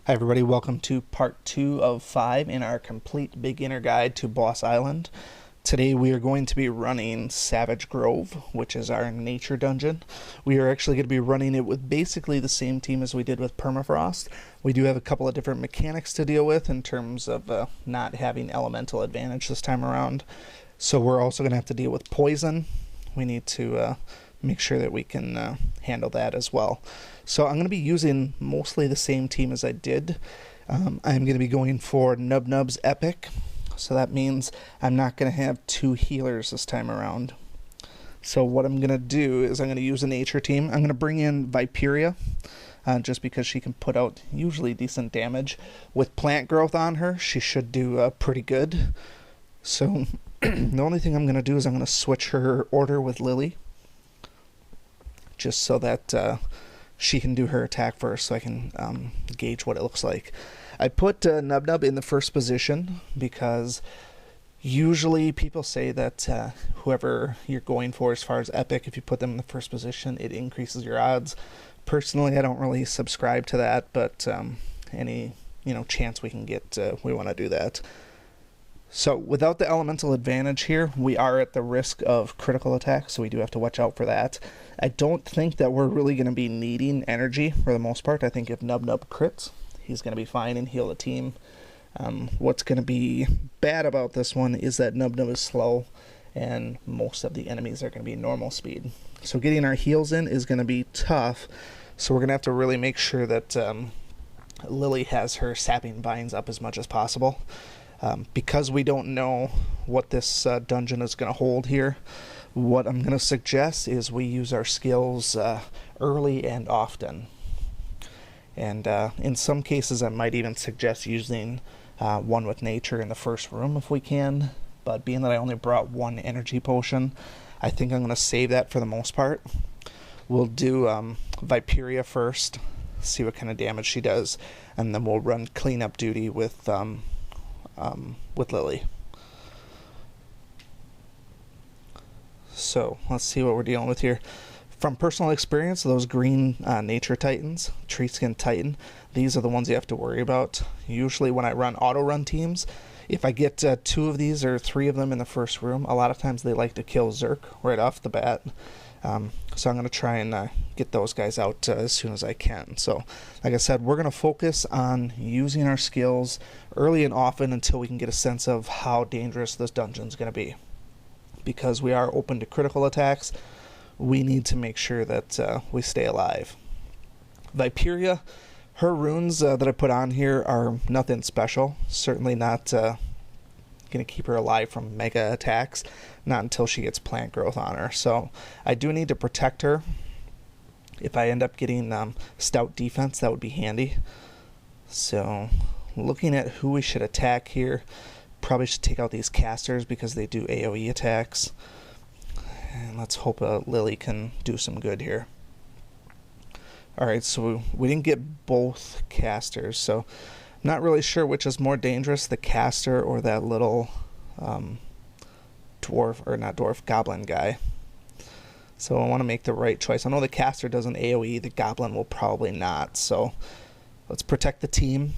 Hi everybody, welcome to part 2 of 5 in our complete beginner guide to Boss Island. Today we are going to be running Savage Grove, which is our nature dungeon. We are actually going to be running it with basically the same team as we did with Permafrost. We do have a couple of different mechanics to deal with in terms of not having elemental advantage this time around. So we're also going to have to deal with poison. We need to make sure that we can handle that as well. So I'm going to be using mostly the same team as I did. I'm going to be going for Nub Nub's Epic. So that means I'm not going to have 2 healers this time around. So what I'm going to do is I'm going to use a nature team. I'm going to bring in Viperia, just because she can put out usually decent damage. With plant growth on her, she should do pretty good. So the only thing I'm going to do is I'm going to switch her order with Lily, just so that she can do her attack first, so I can gauge what it looks like. I put Nub Nub in the first position because usually people say that whoever you're going for as far as epic, if you put them in the first position, it increases your odds. Personally, I don't really subscribe to that, but any chance we can get, we want to do that. So without the elemental advantage here, we are at the risk of critical attacks, so we do have to watch out for that. I don't think that we're really going to be needing energy for the most part. I think if Nub Nub crits, he's going to be fine and heal the team. What's going to be bad about this one is that Nub Nub is slow, and most of the enemies are going to be normal speed. So getting our heals in is going to be tough, so we're going to have to really make sure that Lily has her sapping vines up as much as possible. Because we don't know what this dungeon is going to hold here, what I'm going to suggest is we use our skills early and often. And in some cases I might even suggest using one with nature in the first room if we can, but being that I only brought 1 energy potion, I think I'm going to save that for the most part. We'll do Viperia first, see what kind of damage she does, and then we'll run cleanup duty with Lily. So let's see what we're dealing with here. From personal experience, those green nature titans, tree skin titan, these are the ones you have to worry about. Usually when I run auto run teams, if I get 2 of these or 3 of them in the first room, a lot of times they like to kill Zerk right off the bat. So I'm going to try and get those guys out as soon as I can. So like I said, we're going to focus on using our skills early and often until we can get a sense of how dangerous this dungeon is going to be. Because we are open to critical attacks, we need to make sure that we stay alive. Viperia, her runes that I put on here are nothing special. Certainly not going to keep her alive from mega attacks, not until she gets plant growth on her. So I do need to protect her. If I end up getting stout defense, that would be handy. So looking at who we should attack here, probably should take out these casters because they do AoE attacks. And let's hope Lily can do some good here. Alright, so we didn't get both casters, so not really sure which is more dangerous, the caster or that little goblin guy. So I want to make the right choice. I know the caster does an AoE, the goblin will probably not, so let's protect the team.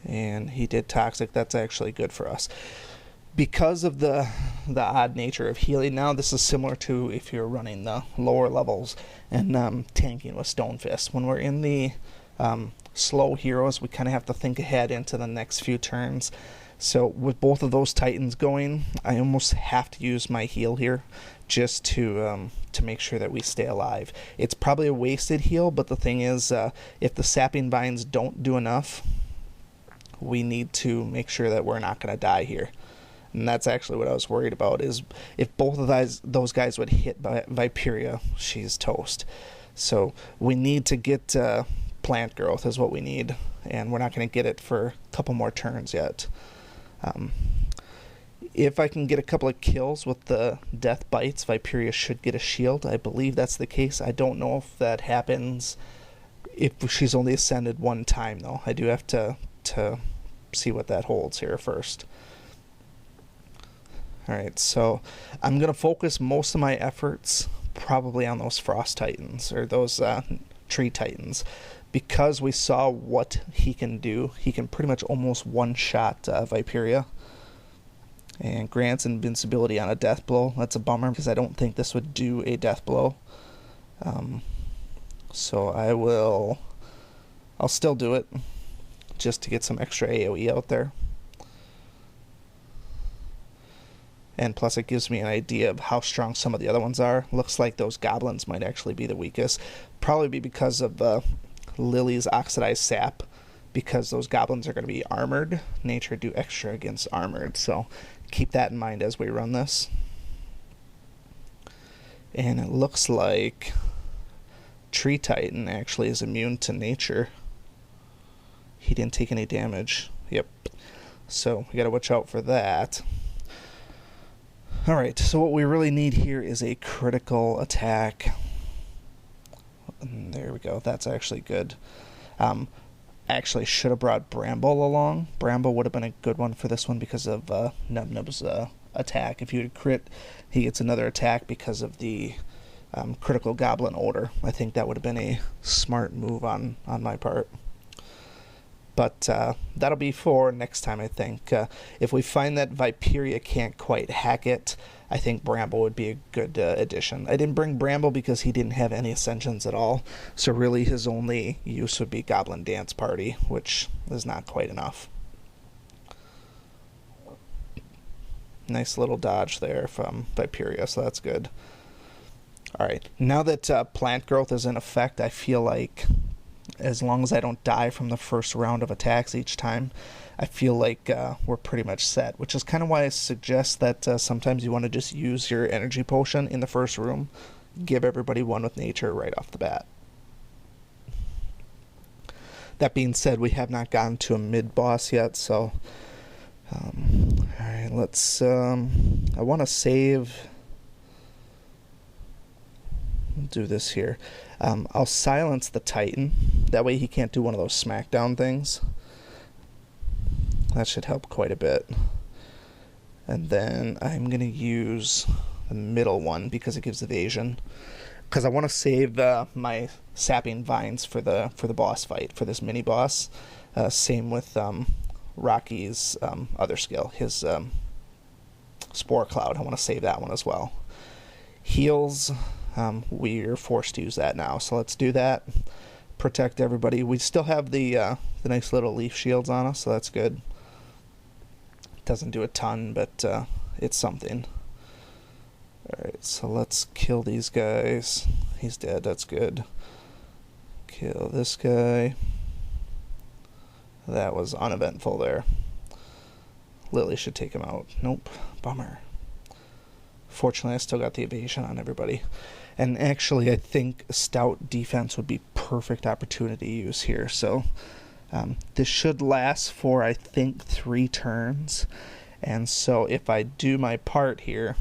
And he did toxic, that's actually good for us. Because of the odd nature of healing now, this is similar to if you're running the lower levels and tanking with Stonefist. When we're in the slow heroes, we kind of have to think ahead into the next few turns. So with both of those titans going, I almost have to use my heal here just to make sure that we stay alive. It's probably a wasted heal, but the thing is, if the sapping vines don't do enough, we need to make sure that we're not going to die here. And that's actually what I was worried about, is if both of those guys would hit by Viperia, she's toast. So we need to get plant growth is what we need, and we're not going to get it for a couple more turns yet. If I can get a couple of kills with the death bites, Viperia should get a shield. I believe that's the case. I don't know if that happens if she's only ascended 1 time, though. I do have to see what that holds here first. Alright, so I'm going to focus most of my efforts probably on those frost titans, or those tree titans, because we saw what he can do, he can pretty much almost one-shot Viperia. And grants invincibility on a death blow. That's a bummer because I don't think this would do a death blow. So I'll still do it just to get some extra AoE out there. And plus it gives me an idea of how strong some of the other ones are. Looks like those goblins might actually be the weakest. Probably be because of Lily's oxidized sap, because those goblins are going to be armored. Nature do extra against armored, so keep that in mind as we run this. And it looks like Tree Titan actually is immune to nature. He didn't take any damage. Yep. So we gotta watch out for that. Alright, so what we really need here is a critical attack. And there we go. That's actually good. Actually should have brought Bramble along. Bramble would have been a good one for this one because of Nub Nub's attack. If you crit, he gets another attack because of the critical goblin odor. I think that would have been a smart move on my part. But that'll be for next time, I think. If we find that Viperia can't quite hack it, I think Bramble would be a good addition. I didn't bring Bramble because he didn't have any ascensions at all, so really his only use would be Goblin Dance Party, which is not quite enough. Nice little dodge there from Viperia, so that's good. Alright, now that plant growth is in effect, I feel like as long as I don't die from the first round of attacks each time, I feel like we're pretty much set, which is kind of why I suggest that sometimes you want to just use your energy potion in the first room. Give everybody one with nature right off the bat. That being said, we have not gotten to a mid-boss yet, so alright, let's I want to save. Do this here. I'll silence the Titan. That way he can't do one of those smackdown things. That should help quite a bit. And then I'm going to use the middle one because it gives evasion. Because I want to save my sapping vines for the boss fight, for this mini boss. Same with Rocky's other skill, his Spore Cloud. I want to save that one as well. Heals. We're forced to use that now, so let's do that. Protect everybody. We still have the nice little leaf shields on us, so that's good. Doesn't do a ton, but it's something. Alright, so let's kill these guys. He's dead, that's good. Kill this guy. That was uneventful there. Lily should take him out. Nope, bummer. Fortunately, I still got the evasion on everybody. And actually, I think stout defense would be perfect opportunity use here. So this should last for, I think, 3 turns. And so if I do my part here,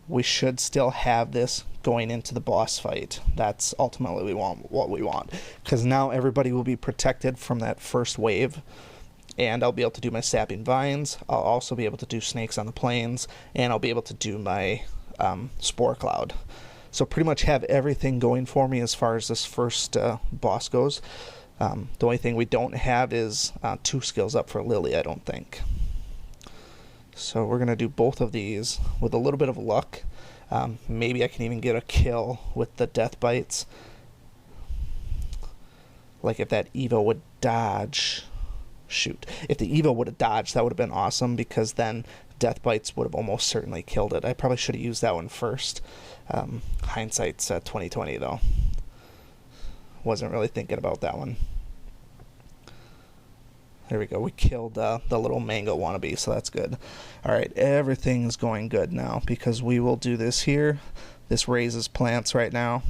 we should still have this going into the boss fight. That's ultimately what we want. Because now everybody will be protected from that first wave. And I'll be able to do my sapping vines. I'll also be able to do snakes on the plains. And I'll be able to do my Spore Cloud. So pretty much have everything going for me as far as this first boss goes. The only thing we don't have is 2 skills up for Lily, I don't think. So we're going to do both of these with a little bit of luck. Maybe I can even get a kill with the death bites. Like if that Evo would dodge. Shoot. If the Evo would have dodged, that would have been awesome, because then death bites would have almost certainly killed it. I probably should have used that one first. Hindsight's 2020 though. Wasn't really thinking about that one. There we go. We killed the little mango wannabe, so that's good. Alright, everything is going good now, because we will do this here. This raises plants right now.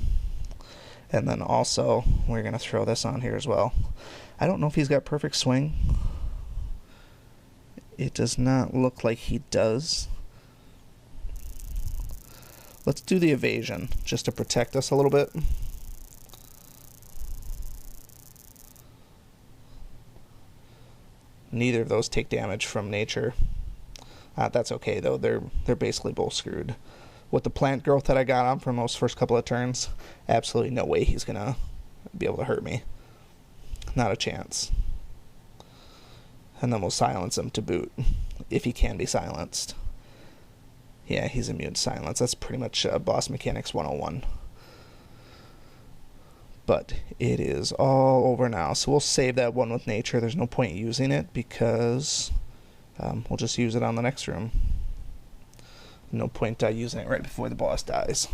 And then also, we're going to throw this on here as well. I don't know if he's got perfect swing. It does not look like he does. Let's do the evasion, just to protect us a little bit. Neither of those take damage from nature. That's okay though, they're basically both screwed. With the plant growth that I got on from those first couple of turns, absolutely no way he's gonna be able to hurt me. not a chance. And then we'll silence him to boot, if he can be silenced. Yeah, he's immune to silence. That's pretty much Boss Mechanics 101. But it is all over now. So we'll save that one with nature. There's no point using it because we'll just use it on the next room. No point using it right before the boss dies.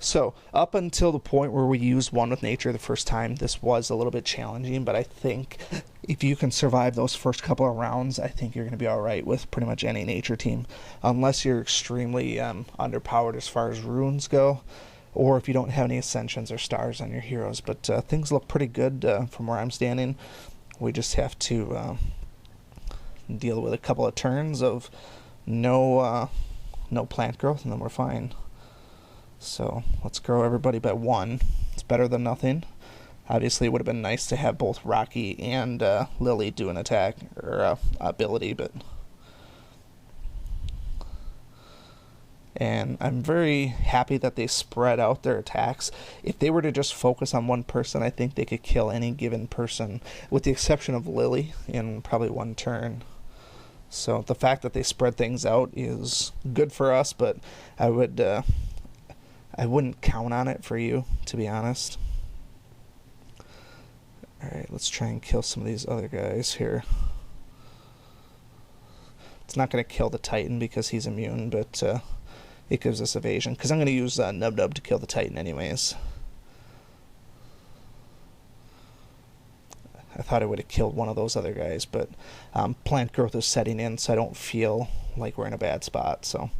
So up until the point where we used one with nature the first time, this was a little bit challenging, but I think if you can survive those first couple of rounds, I think you're going to be all right with pretty much any nature team, unless you're extremely underpowered as far as runes go, or if you don't have any ascensions or stars on your heroes. But things look pretty good from where I'm standing. We just have to deal with a couple of turns of no plant growth, and then we're fine. So let's grow everybody by 1. It's better than nothing. Obviously, it would have been nice to have both Rocky and Lily do an attack or ability, but. And I'm very happy that they spread out their attacks. If they were to just focus on one person, I think they could kill any given person, with the exception of Lily, in probably one turn. So the fact that they spread things out is good for us, but I wouldn't count on it for you, to be honest. Alright, let's try and kill some of these other guys here. It's not going to kill the Titan because he's immune, but it gives us evasion. Because I'm going to use Nub Nub to kill the Titan anyways. I thought I would have killed one of those other guys, but plant growth is setting in, so I don't feel like we're in a bad spot. So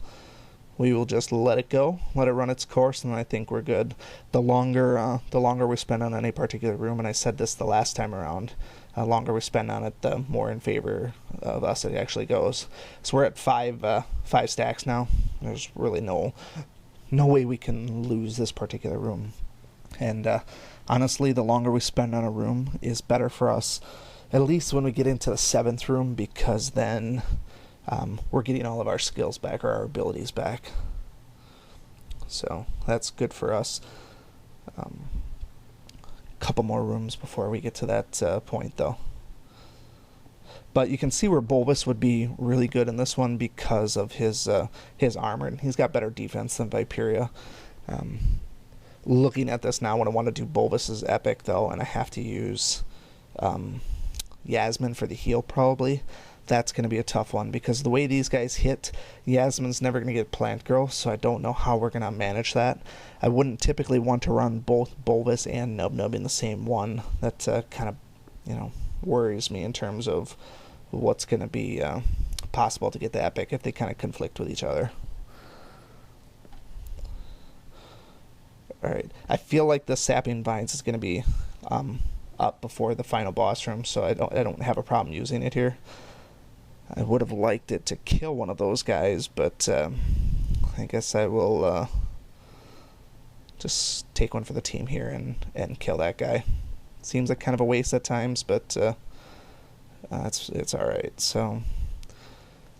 we will just let it go, let it run its course, and I think we're good. The longer we spend on any particular room, and I said this the last time around, the longer we spend on it, the more in favor of us it actually goes. So we're at five stacks now. There's really no way we can lose this particular room. And honestly, the longer we spend on a room is better for us, at least when we get into the 7th room, because then we're getting all of our skills back, or our abilities back. So that's good for us. Couple more rooms before we get to that point, though. But you can see where Bulbous would be really good in this one because of his armor, and he's got better defense than Viperia. Looking at this now, when I want to do Bulbous's epic, though, and I have to use Yasmin for the heal, probably, that's going to be a tough one, because the way these guys hit, Yasmin's never going to get plant growth, so I don't know how we're going to manage that. I wouldn't typically want to run both Bulbous and Nub Nub in the same one. That kind of, worries me in terms of what's going to be possible to get the epic if they kind of conflict with each other. Alright, I feel like the Sapping Vines is going to be up before the final boss room, so I don't have a problem using it here. I would have liked it to kill one of those guys, but I guess I will just take one for the team here and kill that guy. Seems like kind of a waste at times, but it's alright. So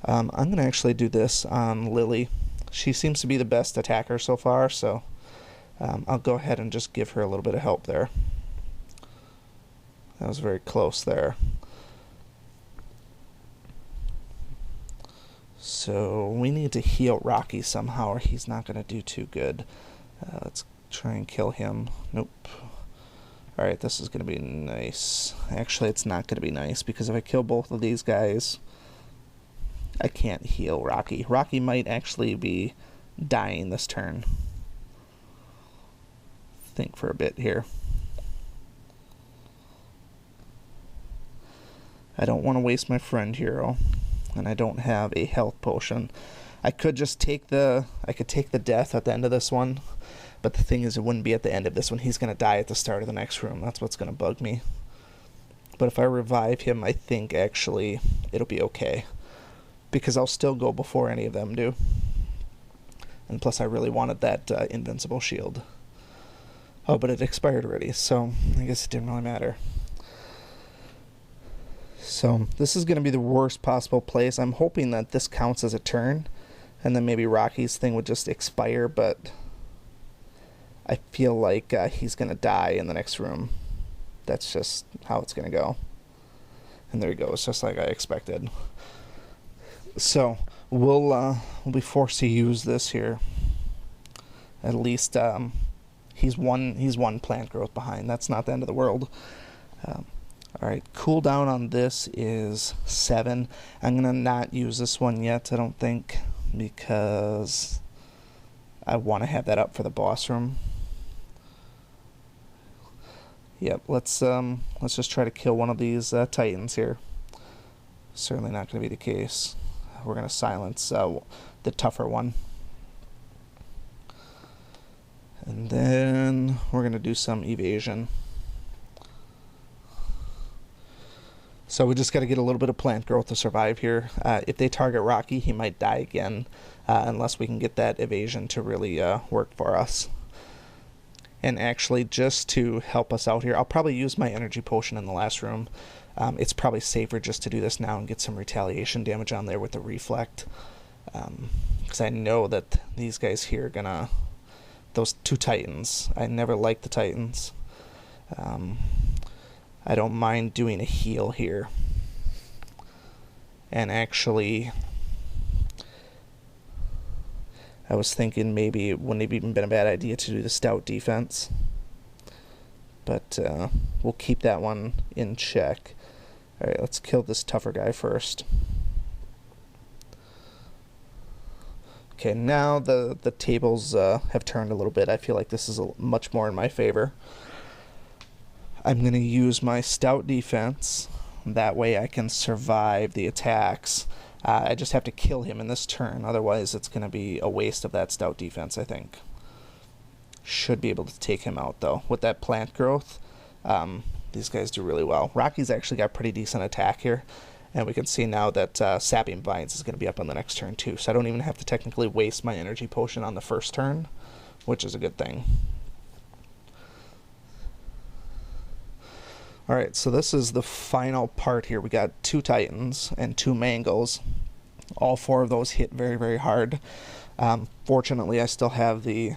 I'm going to actually do this on Lily. She seems to be the best attacker so far, so I'll go ahead and just give her a little bit of help there. That was very close there. So we need to heal Rocky somehow, or he's not going to do too good. Let's try and kill him. Nope. Alright, this is going to be nice. Actually, it's not going to be nice, because if I kill both of these guys, I can't heal Rocky. Rocky might actually be dying this turn. Think for a bit here. I don't want to waste my friend hero, and I don't have a health potion. I could just take the death at the end of this one, but the thing is, it wouldn't be at the end of this one. He's going to die at the start of the next room. That's what's going to bug me. But if I revive him, I think actually it'll be okay, because I'll still go before any of them do. And plus, I really wanted that invincible shield. Oh, but it expired already, so I guess it didn't really matter. So this is going to be the worst possible place. I'm hoping that this counts as a turn, and then maybe Rocky's thing would just expire, but I feel like he's going to die in the next room. That's just how it's going to go. And there he goes, just like I expected. So we'll be forced to use this here. At least he's one plant growth behind. That's not the end of the world. Alright, cooldown on this is 7. I'm going to not use this one yet, I don't think, because I want to have that up for the boss room. Yep, let's just try to kill one of these titans here. Certainly not going to be the case. We're going to silence the tougher one. And then we're going to do some evasion. So we just got to get a little bit of plant growth to survive here. If they target Rocky, he might die again, unless we can get that evasion to really work for us. And actually, just to help us out here, I'll probably use my energy potion in the last room. It's probably safer just to do this now and get some retaliation damage on there with the reflect. Because I know that these guys here are gonna... Those 2 titans. I never liked the titans. I don't mind doing a heal here. And actually, I was thinking maybe it wouldn't have even been a bad idea to do the stout defense. But we'll keep that one in check. Alright, let's kill this tougher guy first. Okay, now the tables have turned a little bit. I feel like this is much more in my favor. I'm going to use my stout defense. That way I can survive the attacks. I just have to kill him in this turn. Otherwise, it's going to be a waste of that stout defense, I think. Should be able to take him out, though. With that plant growth, these guys do really well. Rocky's actually got pretty decent attack here. And we can see now that Sapping Vines is going to be up on the next turn, too. So I don't even have to technically waste my energy potion on the first turn, which is a good thing. Alright, so this is the final part here. We got 2 Titans and 2 Mangos. All 4 of those hit very, very hard. Fortunately, I still have the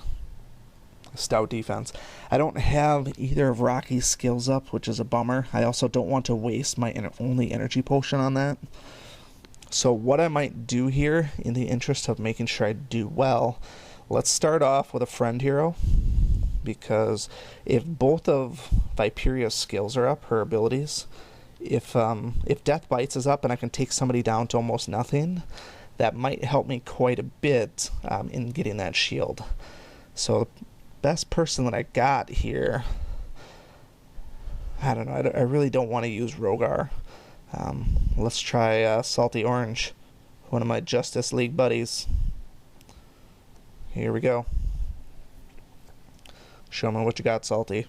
stout defense. I don't have either of Rocky's skills up, which is a bummer. I also don't want to waste my only energy potion on that. So what I might do here, in the interest of making sure I do well, let's start off with a friend hero. Because if both of Viperia's skills are up, her abilities, if Death Bites is up and I can take somebody down to almost nothing, that might help me quite a bit in getting that shield. So the best person that I got here, I don't know, I really don't want to use Rogar. Let's try Salty Orange, one of my Justice League buddies. Here we go. Show me what you got, Salty.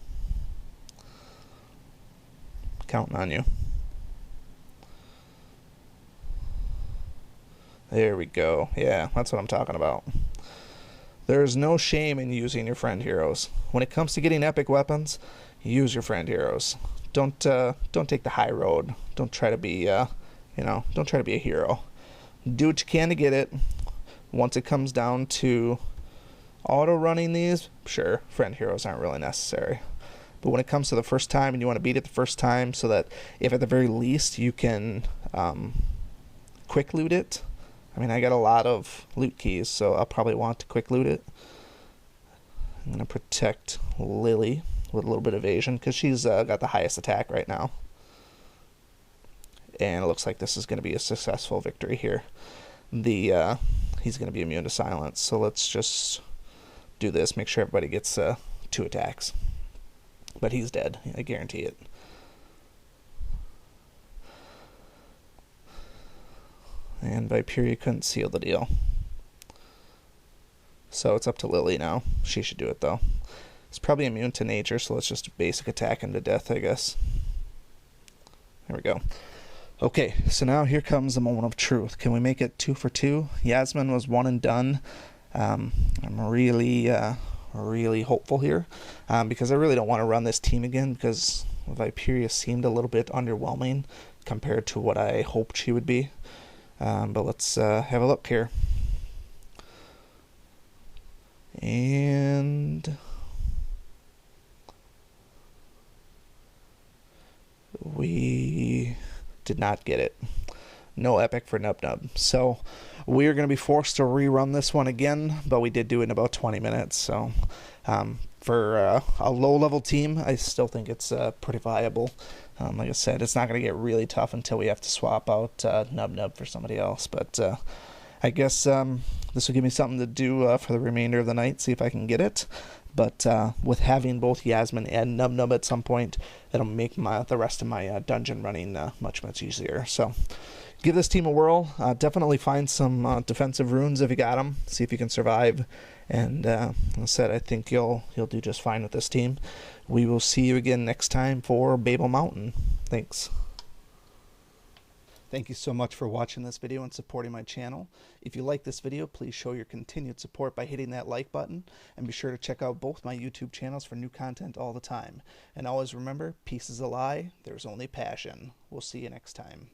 Counting on you. There we go. Yeah, that's what I'm talking about. There's no shame in using your friend heroes. When it comes to getting epic weapons, use your friend heroes. Don't take the high road. Don't try to be don't try to be a hero. Do what you can to get it. Once it comes down to auto running these, sure, friend heroes aren't really necessary. But when it comes to the first time and you want to beat it the first time so that if at the very least you can quick loot it. I mean, I got a lot of loot keys, so I'll probably want to quick loot it. I'm going to protect Lily with a little bit of evasion because she's got the highest attack right now. And it looks like this is going to be a successful victory here. He's going to be immune to silence, so let's just do this, make sure everybody gets 2 attacks. But he's dead, I guarantee it. And Viperia couldn't seal the deal. So it's up to Lily now. She should do it, though. He's probably immune to nature, so let's just basic attack him to death, I guess. There we go. Okay, so now here comes the moment of truth. Can we make it 2 for 2? Yasmin was 1 and done. I'm really hopeful here because I really don't want to run this team again because Viperia seemed a little bit underwhelming compared to what I hoped she would be. But let's have a look here. And We did not get it. No epic for Nub Nub. So we are going to be forced to rerun this one again, but we did do it in about 20 minutes. So for a low-level team, I still think it's pretty viable. Like I said, it's not going to get really tough until we have to swap out Nub Nub for somebody else. But I guess this will give me something to do for the remainder of the night, see if I can get it. But with having both Yasmin and Nub Nub at some point, it'll make the rest of my dungeon running much, much easier. So give this team a whirl. Definitely find some defensive runes if you got them. See if you can survive. And like I said, I think you'll do just fine with this team. We will see you again next time for Babel Mountain. Thanks. Thank you so much for watching this video and supporting my channel. If you like this video, please show your continued support by hitting that like button, and be sure to check out both my YouTube channels for new content all the time. And always remember, peace is a lie, there's only passion. We'll see you next time.